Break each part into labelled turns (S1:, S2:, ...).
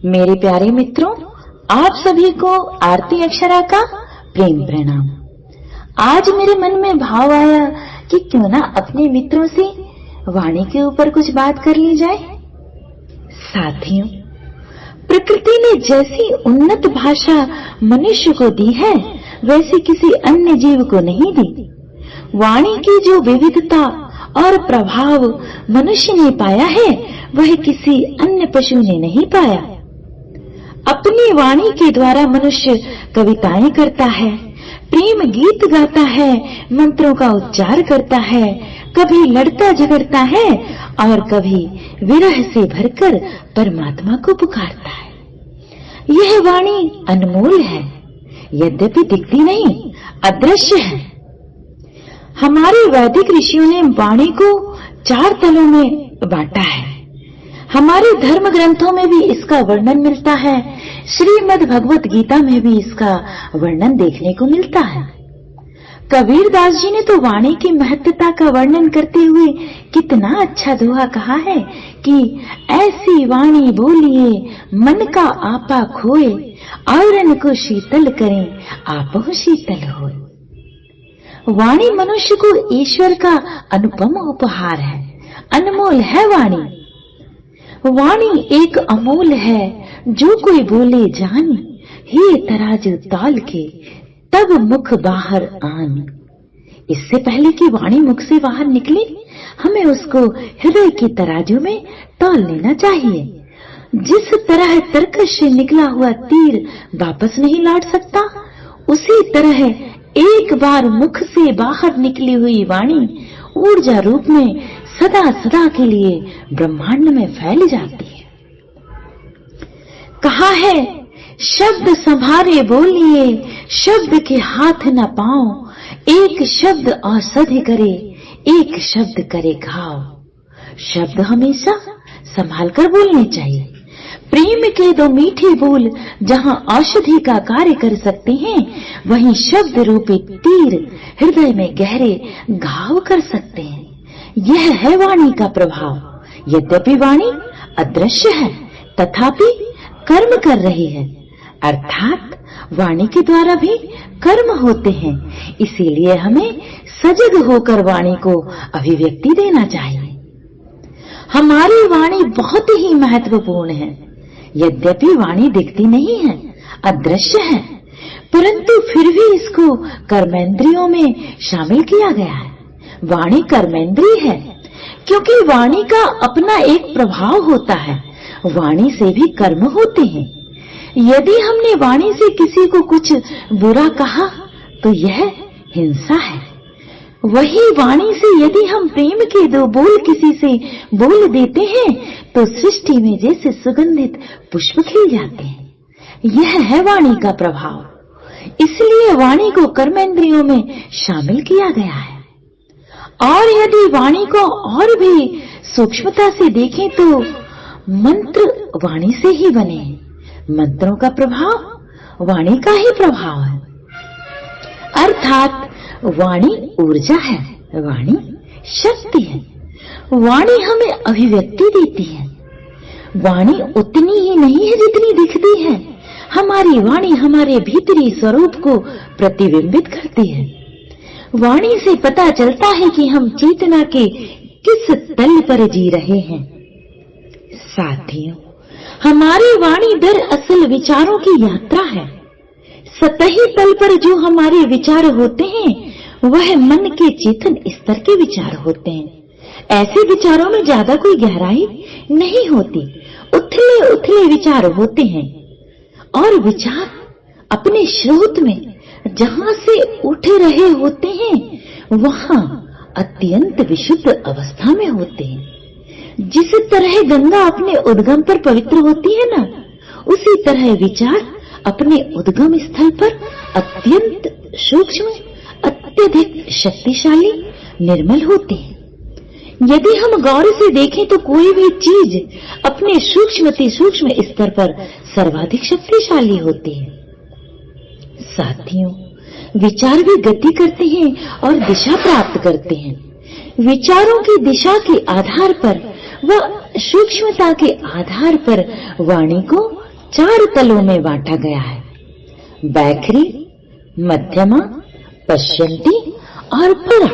S1: मेरे प्यारे मित्रों, आप सभी को आरती अक्षरा का प्रेम प्रणाम। आज मेरे मन में भाव आया कि क्यों ना अपने मित्रों से वाणी के ऊपर कुछ बात कर ली जाए। साथियों, प्रकृति ने जैसी उन्नत भाषा मनुष्य को दी है, वैसी किसी अन्य जीव को नहीं दी। वाणी की जो विविधता और प्रभाव मनुष्य ने पाया है, वह किसी अन्य पशु ने नहीं पाया। अपनी वाणी के द्वारा मनुष्य कविताएं करता है, प्रेम गीत गाता है, मंत्रों का उच्चार करता है, कभी लड़ता झगड़ता है और कभी विरह से भरकर परमात्मा को पुकारता है। यह वाणी अनमोल है, यद्यपि दिखती नहीं, अदृश्य है। हमारे वैदिक ऋषियों ने वाणी को 4 तलों में बांटा है। हमारे धर्म ग्रंथों में भी इसका वर्णन मिलता है। श्रीमद् भगवत गीता में भी इसका वर्णन देखने को मिलता है। कबीर दास जी ने तो वाणी की महत्ता का वर्णन करते हुए कितना अच्छा दोहा कहा है कि ऐसी वाणी बोलिए मन का आपा खोए, औरन को शीतल करें आपहु शीतल होए। वाणी मनुष्य को ईश्वर का अनुपम उपहार है, अनमोल है वाणी। वाणी एक अमूल है, जो कोई बोले जान, हे तराजू ताल के तब मुख बाहर आन। इससे पहले कि वाणी मुख से बाहर निकले, हमें उसको हृदय के तराजू में तौल लेना चाहिए। जिस तरह तरकश से निकला हुआ तीर वापस नहीं लौट सकता, उसी तरह एक बार मुख से बाहर निकली हुई वाणी ऊर्जा रूप में सदा सदा के लिए ब्रह्मांड में फैल जाती है। कहा है, शब्द संभारे बोलिए, शब्द के हाथ न पाओ, एक शब्द औषधि करे, एक शब्द करे घाव। शब्द हमेशा संभाल कर बोलने चाहिए। प्रेम के 2 मीठे बोल जहां औषधि का कार्य कर सकते हैं, वहीं शब्द रूपी तीर हृदय में गहरे घाव कर सकते हैं। यह है वाणी का प्रभाव। यद्यपि वाणी अदृश्य है, तथापि कर्म कर रही है, अर्थात वाणी के द्वारा भी कर्म होते हैं। इसीलिए हमें सजग होकर वाणी को अभिव्यक्ति देना चाहिए। हमारी वाणी बहुत ही महत्वपूर्ण है। यद्यपि वाणी दिखती नहीं है, अदृश्य है, परंतु फिर भी इसको कर्मेंद्रियों में शामिल किया गया है। वाणी कर्मेंद्रिय है, क्योंकि वाणी का अपना एक प्रभाव होता है। वाणी से भी कर्म होते हैं। यदि हमने वाणी से किसी को कुछ बुरा कहा, तो यह हिंसा है। वही वाणी से यदि हम प्रेम के 2 बोल किसी से बोल देते हैं, तो सृष्टि में जैसे सुगंधित पुष्प खिल जाते हैं। यह है वाणी का प्रभाव। इसलिए वाणी को कर्मेंद्रियों में शामिल किया गया है। और यदि वाणी को और भी सूक्ष्मता से देखें, तो मंत्र वाणी से ही बने हैं। मंत्रों का प्रभाव वाणी का ही प्रभाव है, अर्थात वाणी ऊर्जा है, वाणी शक्ति है। वाणी हमें अभिव्यक्ति देती है। वाणी उतनी ही नहीं है जितनी दिखती है। हमारी वाणी हमारे भीतरी स्वरूप को प्रतिबिंबित करती है। वाणी से पता चलता है कि हम चेतना के किस तल पर जी रहे हैं। साथियों, हमारी वाणी दरअसल विचारों की यात्रा है। सतही तल पर जो हमारे विचार होते हैं, वह मन के चेतन स्तर के विचार होते हैं। ऐसे विचारों में ज्यादा कोई गहराई नहीं होती, उथले उथले विचार होते हैं। और विचार अपने स्रोत में जहां से उठ रहे होते हैं, वहां अत्यंत विशुद्ध अवस्था में होते हैं। जिस तरह गंगा अपने उद्गम पर पवित्र होती है ना, उसी तरह विचार अपने उद्गम स्थल पर अत्यंत सूक्ष्म, अत्यधिक शक्तिशाली, निर्मल होते हैं। यदि हम गौर से देखें तो कोई भी चीज अपने सूक्ष्म स्तर पर सर्वाधिक शक्तिशाली होती है। साथियों, विचार भी गति करते हैं और दिशा प्राप्त करते हैं। विचारों की दिशा के आधार पर व सूक्ष्मता के आधार पर वाणी को 4 तलों में बांटा गया है, बैखरी, मध्यमा, पश्यन्ती और परा।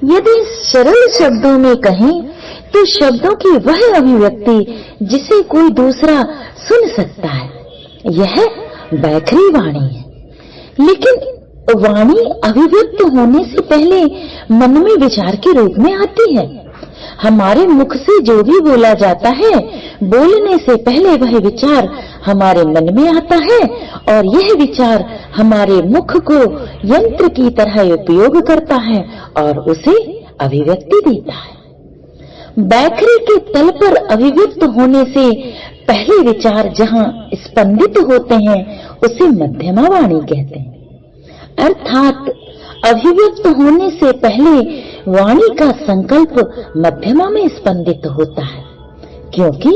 S1: यदि सरल शब्दों में कहें तो शब्दों की वह अभिव्यक्ति जिसे कोई दूसरा सुन सकता है, यह बैखरी वाणी है। लेकिन वाणी अभिव्यक्त होने से पहले मन में विचार के रूप में आती है। हमारे मुख से जो भी बोला जाता है, बोलने से पहले वह विचार हमारे मन में आता है और यह विचार हमारे मुख को यंत्र की तरह उपयोग करता है और उसे अभिव्यक्ति देता है। बैखरी के तल पर अभिव्यक्त होने से पहले विचार जहां स्पंदित होते हैं उसे मध्यमा वाणी कहते हैं। अर्थात अभिव्यक्त होने से पहले वाणी का संकल्प मध्यमा में स्पंदित होता है, क्योंकि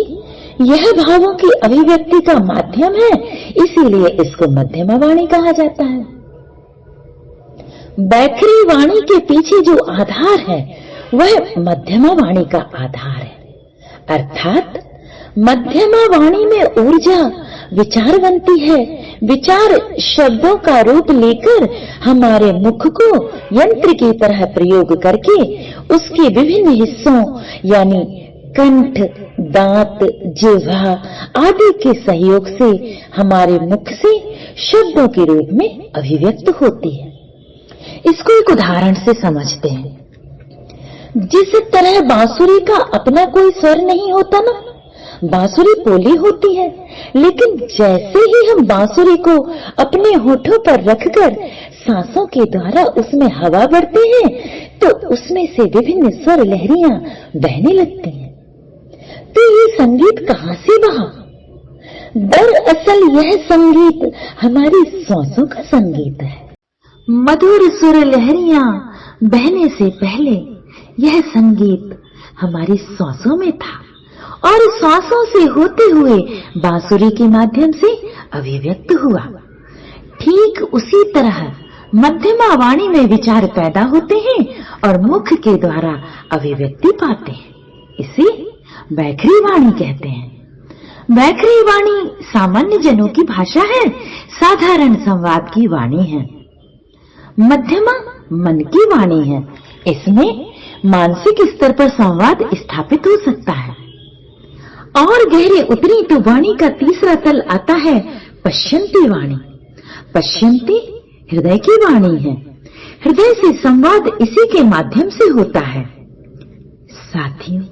S1: यह भावों की अभिव्यक्ति का माध्यम है, इसीलिए इसको मध्यमा वाणी कहा जाता है। बैखरी वाणी के पीछे जो आधार है वह मध्यमा वाणी का आधार है। अर्थात मध्यमा वाणी में ऊर्जा विचार बनती है। विचार शब्दों का रूप लेकर हमारे मुख को यंत्र की तरह प्रयोग करके उसके विभिन्न हिस्सों यानी कंठ, दांत, जिह्वा आदि के सहयोग से हमारे मुख से शब्दों के रूप में अभिव्यक्त होती है। इसको एक उदाहरण से समझते हैं। जिस तरह बांसुरी का अपना कोई स्वर नहीं होता ना, बांसुरी पोली होती है, लेकिन जैसे ही हम बांसुरी को अपने होठों पर रखकर सांसों के द्वारा उसमें हवा भरते हैं तो उसमें से विभिन्न स्वर लहरियां बहने लगती हैं। तो ये संगीत कहां से बहा? दरअसल यह संगीत हमारी सांसों का संगीत है। मधुर सुर लहरियां बहने से पहले यह संगीत हमारी सांसों में था और सांसों से होते हुए बांसुरी के माध्यम से अभिव्यक्त हुआ। ठीक उसी तरह मध्यमा वाणी में विचार पैदा होते हैं और मुख के द्वारा अभिव्यक्ति पाते हैं। इसे बैखरी वाणी कहते हैं। बैखरी वाणी सामान्य जनों की भाषा है, साधारण संवाद की वाणी है। मध्यमा मन की वाणी है। इसमें मानसिक स्तर पर संवाद स्थापित हो सकता है। और गहरे उतरी तो वाणी का तीसरा तल आता है पश्यन्ती वाणी। पश्यन्ती हृदय की वाणी है। हृदय से संवाद इसी के माध्यम से होता है। साथियों,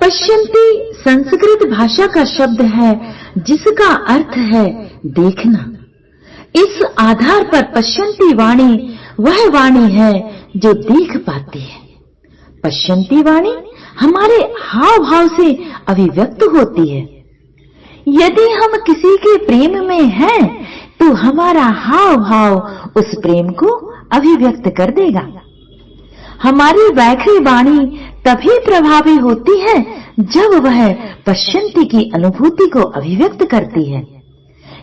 S1: पश्यन्ती संस्कृत भाषा का शब्द है जिसका अर्थ है देखना। इस आधार पर पश्यन्ती वाणी वह वाणी है जो देख पाती है। पश्यन्ती वाणी हमारे हाव भाव से अभिव्यक्त होती है। यदि हम किसी के प्रेम में हैं तो हमारा हाव भाव उस प्रेम को अभिव्यक्त कर देगा। हमारी बैखरी वाणी तभी प्रभावी होती है जब वह पश्यन्ती की अनुभूति को अभिव्यक्त करती है।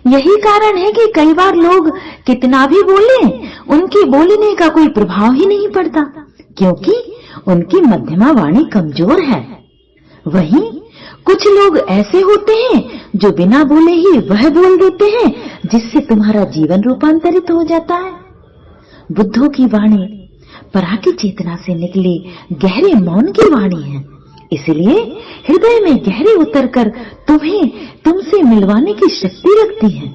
S1: यही कारण है कि कई बार लोग कितना भी बोले, उनके बोलने का कोई प्रभाव ही नहीं पड़ता, क्योंकि उनकी मध्यमा वाणी कमजोर है। वहीं कुछ लोग ऐसे होते हैं जो बिना बोले ही वह बोल देते हैं जिससे तुम्हारा जीवन रूपांतरित हो जाता है। बुद्धों की वाणी परा की चेतना से निकली गहरे मौन की वाणी है, इसलिए हृदय में गहरे उतरकर तुम्हें तुमसे मिलवाने की शक्ति रखती है,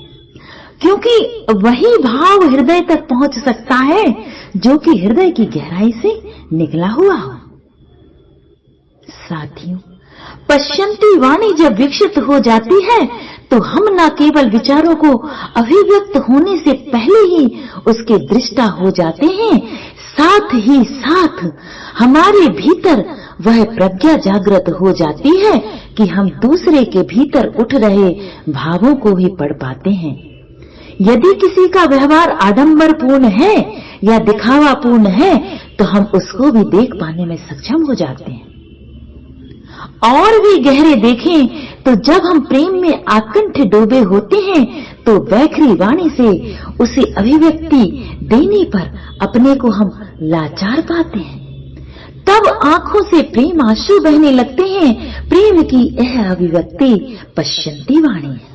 S1: क्योंकि वही भाव हृदय तक पहुंच सकता है जो कि हृदय की गहराई से निकला हुआ हो। साथियों, पश्यन्ती वाणी जब विकसित हो जाती है तो हम न केवल विचारों को अभिव्यक्त होने से पहले ही उसके दृष्टा हो जाते हैं, साथ ही साथ हमारे भीतर वह प्रज्ञा जागृत हो जाती है कि हम दूसरे के भीतर उठ रहे भावों को भी पढ़ पाते हैं। यदि किसी का व्यवहार आडंबरपूर्ण है या दिखावापूर्ण है तो हम उसको भी देख पाने में सक्षम हो जाते हैं। और भी गहरे देखें तो जब हम प्रेम में आकंठ डूबे होते हैं तो बैखरी वाणी से उसे अभिव्यक्ति देने पर अपने को हम लाचार पाते हैं। तब आंखों से प्रेम आंसू बहने लगते हैं। प्रेम की यह अभिव्यक्ति पश्यंती वाणी है।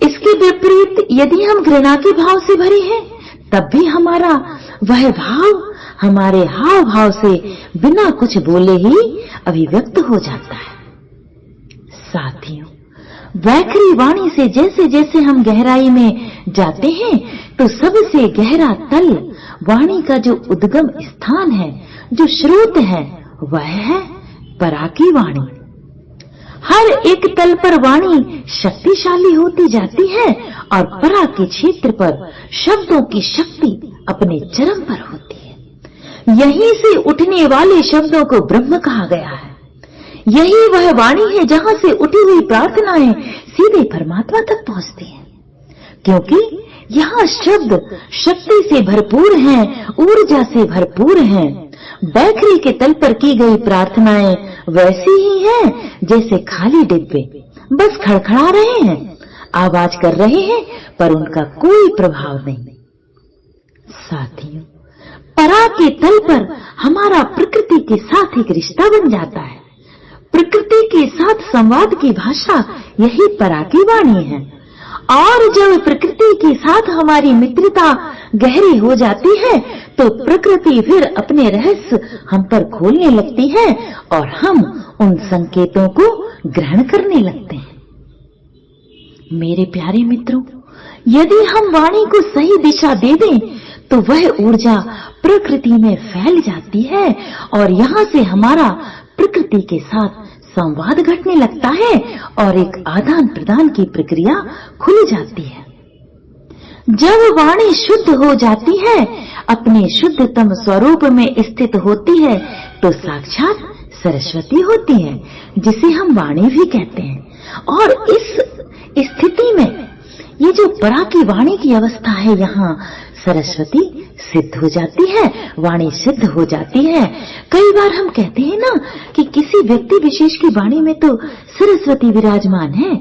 S1: इसके विपरीत यदि हम घृणा के भाव से भरे हैं, तब भी हमारा वह भाव हमारे हाव भाव से बिना कुछ बोले ही अभिव्यक्त हो जाता है। साथियों, वैखरी वाणी से जैसे जैसे हम गहराई में जाते हैं, तो सबसे गहरा तल वाणी का जो उद्गम स्थान है, जो स्रोत है, वह है पराकी वाणी। हर एक तल पर वाणी शक्तिशाली होती जाती है और परा के क्षेत्र पर शब्दों की शक्ति अपने चरम पर होती है। यहीं से उठने वाले शब्दों को ब्रह्म कहा गया है। यही वह वाणी है जहां से उठी हुई प्रार्थनाएं सीधे परमात्मा तक पहुंचती हैं, क्योंकि यहाँ शब्द शक्ति से भरपूर हैं, ऊर्जा से भरपूर हैं। बैकरी के तल पर की गई प्रार्थनाएं वैसी ही हैं जैसे खाली डिब्बे, बस खड़खड़ा रहे हैं, आवाज कर रहे हैं, पर उनका कोई प्रभाव नहीं। साथियों, परा के तल पर हमारा प्रकृति के साथ एक रिश्ता बन जाता है। प्रकृति के साथ संवाद की भाषा यही परा की वाणी है। और जब प्रकृति के साथ हमारी मित्रता गहरी हो जाती है, तो प्रकृति फिर अपने रहस्य हम पर खोलने लगती है और हम उन संकेतों को ग्रहण करने लगते हैं। मेरे प्यारे मित्रों, यदि हम वाणी को सही दिशा दे दें, तो वह ऊर्जा प्रकृति में फैल जाती है और यहाँ से हमारा प्रकृति के साथ संवाद घटने लगता है और एक आदान प्रदान की प्रक्रिया खुल जाती है। जब वाणी शुद्ध हो जाती है, अपने शुद्धतम स्वरूप में स्थित होती है, तो साक्षात सरस्वती होती है, जिसे हम वाणी भी कहते हैं। और इस स्थिति में ये जो परा की वाणी की अवस्था है, यहाँ सरस्वती सिद्ध हो जाती है, वाणी सिद्ध हो जाती है। कई बार हम कहते हैं ना कि किसी व्यक्ति विशेष की वाणी में तो सरस्वती विराजमान है।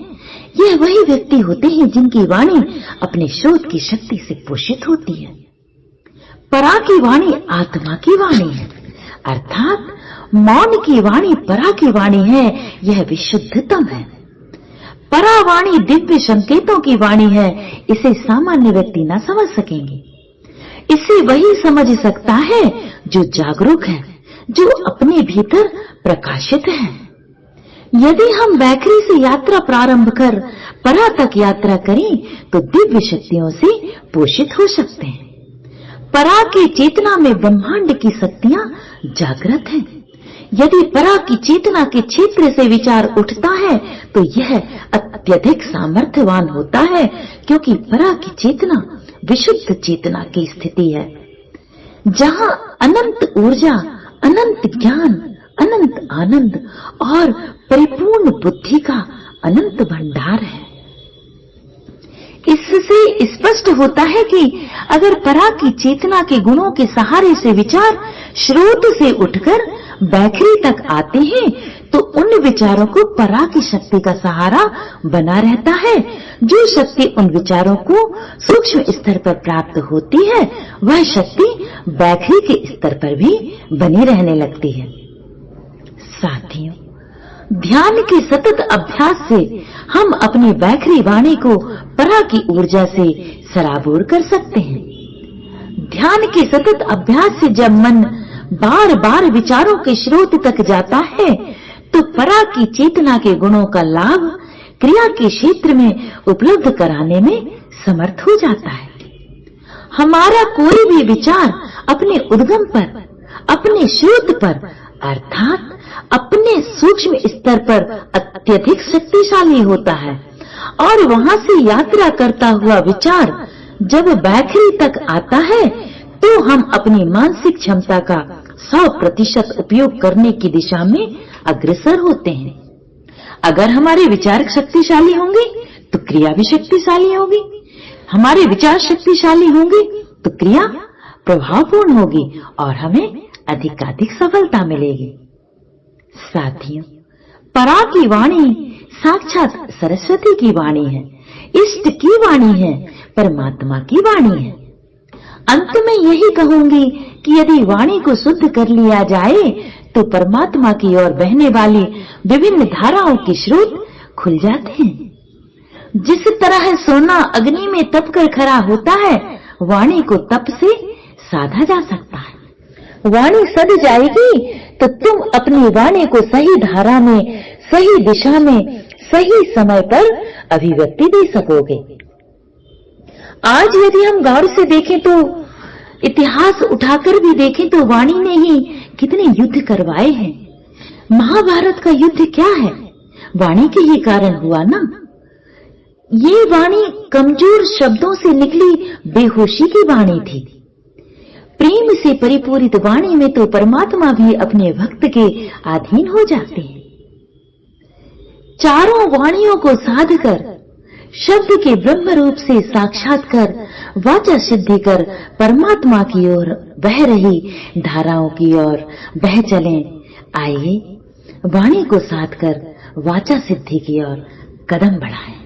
S1: यह वही व्यक्ति होते हैं जिनकी वाणी अपने शोध की शक्ति से पोषित होती है। परा की वाणी आत्मा की वाणी है, अर्थात मौन की वाणी परा की वाणी है। यह विशुद्धतम है। परा वाणी दिव्य संकेतों की वाणी है। इसे सामान्य व्यक्ति न समझ सकेंगे। इसे वही समझ सकता है जो जागरूक है, जो अपने भीतर प्रकाशित है। यदि हम बैकरी से यात्रा प्रारंभ कर परा तक यात्रा करें, तो दिव्य शक्तियों से पोषित हो सकते हैं। परा की चेतना में ब्रह्मांड की शक्तियां जागृत हैं। यदि परा की चेतना के क्षेत्र से विचार उठता है, तो यह अत्यधिक सामर्थ्यवान होता है, क्योंकि परा की चेतना विशुद्ध चेतना की स्थिति है, जहां अनंत ऊर्जा, अनंत ज्ञान, अनंत आनंद और परिपूर्ण बुद्धि का अनंत भंडार है। इससे स्पष्ट होता है कि अगर परा की चेतना के गुणों के सहारे से विचार स्रोत से उठकर बैखरी तक आते हैं, तो उन विचारों को परा की शक्ति का सहारा बना रहता है। जो शक्ति उन विचारों को सूक्ष्म स्तर पर प्राप्त होती है, वह शक्ति बैखरी के स्तर पर भी बनी रहने लगती है। साथियों, ध्यान के सतत अभ्यास से हम अपनी बैखरी वाणी को परा की ऊर्जा से सराबोर कर सकते हैं। ध्यान के सतत अभ्यास से जब मन बार बार विचारों के स्रोत तक जाता है, तो परा की चेतना के गुणों का लाभ क्रिया के क्षेत्र में उपलब्ध कराने में समर्थ हो जाता है। हमारा कोई भी विचार अपने उद्गम पर, अपने स्रोत पर, अर्थात अपने सूक्ष्म स्तर पर अत्यधिक शक्तिशाली होता है, और वहां से यात्रा करता हुआ विचार जब बैखरी तक आता है, तो हम अपनी मानसिक क्षमता का 100% उपयोग करने की दिशा में अग्रसर होते हैं। अगर हमारे विचार शक्तिशाली होंगे, तो क्रिया भी शक्तिशाली होगी। हमारे विचार शक्तिशाली होंगे, तो क्रिया प्रभावपूर्ण होगी और हमें अधिकाधिक सफलता मिलेगी। साथियों, परा की वाणी साक्षात सरस्वती की वाणी है, इष्ट की वाणी है, परमात्मा की वाणी है। अंत में यही कहूंगी कि यदि वाणी को शुद्ध कर लिया जाए तो परमात्मा की ओर बहने वाली विभिन्न धाराओं के स्रोत खुल जाते हैं। जिस तरह सोना अग्नि में तपकर खरा होता है, वाणी को तप से साधा जा सकता है। वाणी सध जाएगी तो तुम अपनी वाणी को सही धारा में, सही दिशा में, सही समय पर अभिव्यक्ति दे सकोगे। आज यदि हम गौर से देखें तो इतिहास उठाकर भी देखें तो वाणी ने ही कितने युद्ध करवाए हैं। महाभारत का युद्ध क्या है? वाणी के ही कारण हुआ ना। ये वाणी कमजोर शब्दों से निकली बेहोशी की वाणी थी। प्रेम से परिपूरित वाणी में तो परमात्मा भी अपने भक्त के अधीन हो जाते हैं। चारों वाणियों को साध कर, शब्द के ब्रह्म रूप से साक्षात कर, वाचा सिद्धि कर परमात्मा की ओर बह रही धाराओं की ओर बह चलें। आइए वाणी को साध कर वाचा सिद्धि की ओर कदम बढ़ाएं।